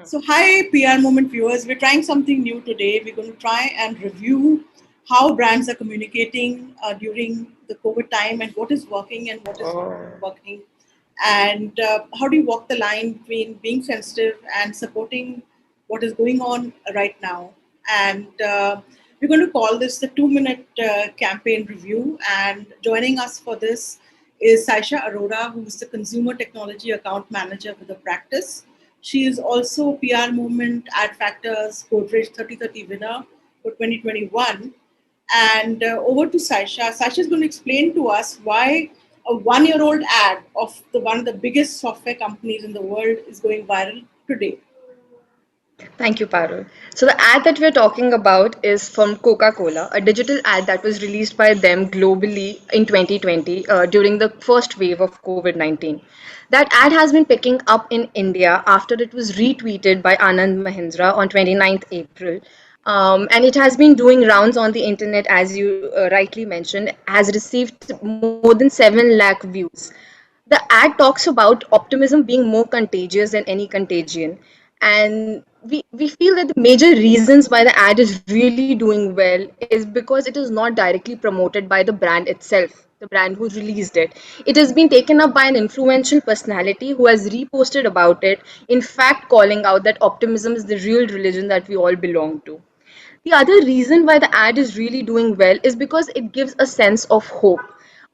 So, hi, PR Moment viewers. We're trying something new today. We're going to try and review how brands are communicating during the COVID time and what is working and what is not Oh, working. And how do you walk the line between being sensitive and supporting what is going on right now? And we're going to call this the 2 minute campaign review. And joining us for this is Saisha Arora, who's the Consumer Technology Account Manager for the practice. She is also PR Movement Ad Factors Godrej 3030 winner for 2021. And over to Saisha. Saisha is going to explain to us why a 1 year old ad of one of the biggest software companies in the world is going viral today. thank you, Parul. So the ad that we're talking about is from Coca Cola, a digital ad that was released by them globally in 2020 during the first wave of COVID-19. That ad has been picking up in India after it was retweeted by Anand Mahindra on 29th April. And it has been doing rounds on the internet, as you rightly mentioned, has received more than 7 lakh views. The ad talks about optimism being more contagious than any contagion. And we feel that the major reasons why the ad is really doing well is because it is not directly promoted by the brand itself, the brand who released it. It has been taken up by an influential personality who has reposted about it, in fact, calling out that optimism is the real religion that we all belong to. The other reason why the ad is really doing well is because it gives a sense of hope.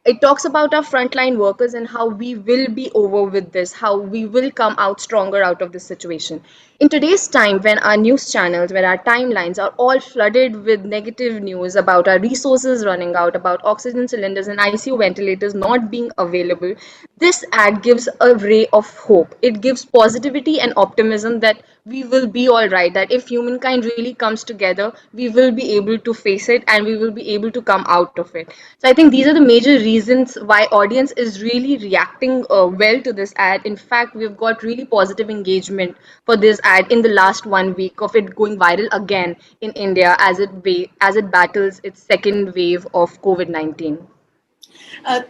It talks about our frontline workers and how we will be over with this, how we will come out stronger out of this situation. In today's time, when our news channels, when our timelines are all flooded with negative news about our resources running out, about oxygen cylinders and ICU ventilators not being available, this ad gives a ray of hope. It gives positivity and optimism that we will be all right, that if humankind really comes together, we will be able to face it and we will be able to come out of it. So I think these are the major reasons why audience is really reacting well to this ad. In fact, we've got really positive engagement for this ad in the last 1 week of it going viral again in India as it battles its second wave of COVID-19.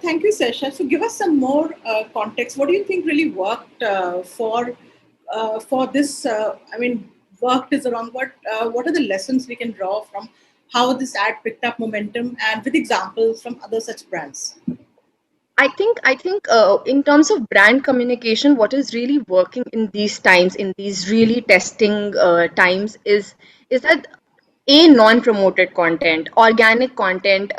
Thank you, Saisha. So, give us some more context. What do you think really worked for this? Worked is the wrong word. What are the lessons we can draw from how this ad picked up momentum, and with examples from other such brands? I think in terms of brand communication, what is really working in these times, in these really testing times, is that a non-promoted content, organic content.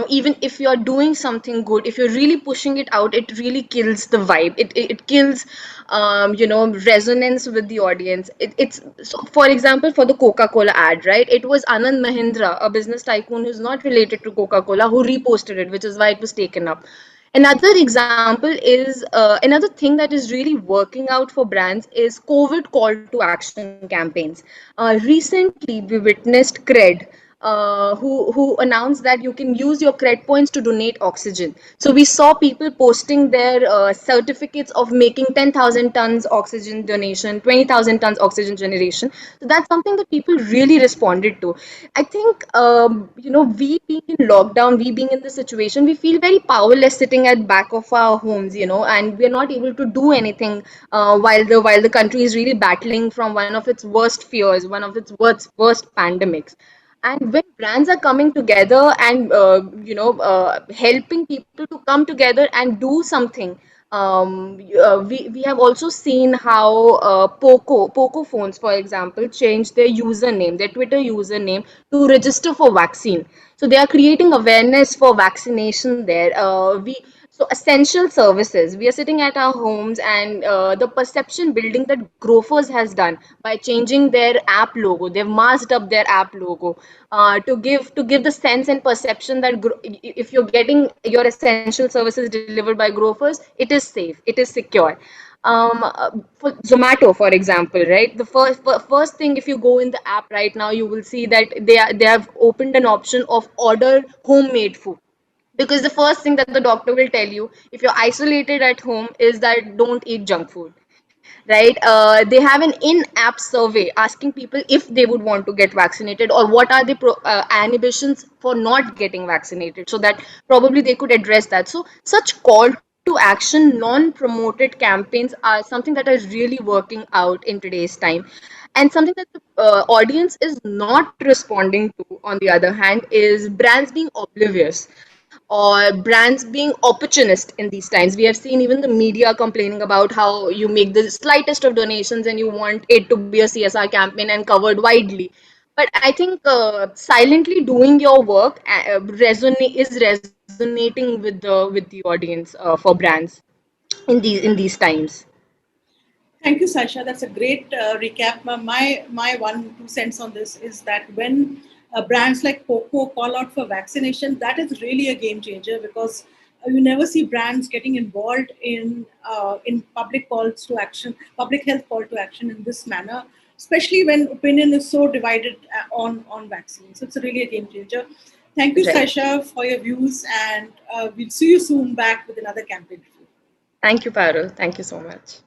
Even if you're doing something good, if you're really pushing it out, it really kills the vibe. It kills resonance with the audience. It's so, for example, for the Coca Cola ad, right? It was Anand Mahindra, a business tycoon who's not related to Coca Cola, who reposted it, which is why it was taken up. Another example is another thing that is really working out for brands is COVID call to action campaigns. Recently, we witnessed Cred, who announced that you can use your cred points to donate oxygen. So we saw people posting their certificates of making 10,000 tons oxygen donation, 20,000 tons oxygen generation. So that's something that people really responded to. I think we being in lockdown, we being in this situation, we feel very powerless sitting at back of our homes, and we're not able to do anything while the country is really battling from one of its worst fears, one of its worst pandemics. And when brands are coming together and helping people to come together and do something, we have also seen how Poco phones, for example, changed their username, their Twitter username, to register for vaccine. So they are creating awareness for vaccination there. We so essential services. We are sitting at our homes, and the perception building that Grofers has done by changing their app logo, they've masked up their app logo to give the sense and perception that if you're getting your essential services delivered by Grofers, it is safe, it is secure. For Zomato, for example, right? The first thing, if you go in the app right now, you will see that they have opened an option of order homemade food, because the first thing that the doctor will tell you if you're isolated at home is that don't eat junk food, right? They have an in-app survey asking people if they would want to get vaccinated, or what are the inhibitions for not getting vaccinated, so that probably they could address that. So such call to to action, non-promoted campaigns are something that are really working out in today's time. And something that the audience is not responding to, on the other hand, is brands being oblivious or brands being opportunist in these times. We have seen even the media complaining about how you make the slightest of donations and you want it to be a CSR campaign and covered widely. But I think silently doing your work is resonating with the audience for brands in these times. Thank you, Sasha. That's a great recap. My 1 2 cents on this is that when brands like Coco call out for vaccination, that is really a game changer because you never see brands getting involved in public calls to action, public health call to action in this manner, especially when opinion is so divided on vaccines. So it's really a game changer. Thank you, Right. Sasha, for your views, and we'll see you soon back with another campaign review. Thank you, Parul. Thank you so much.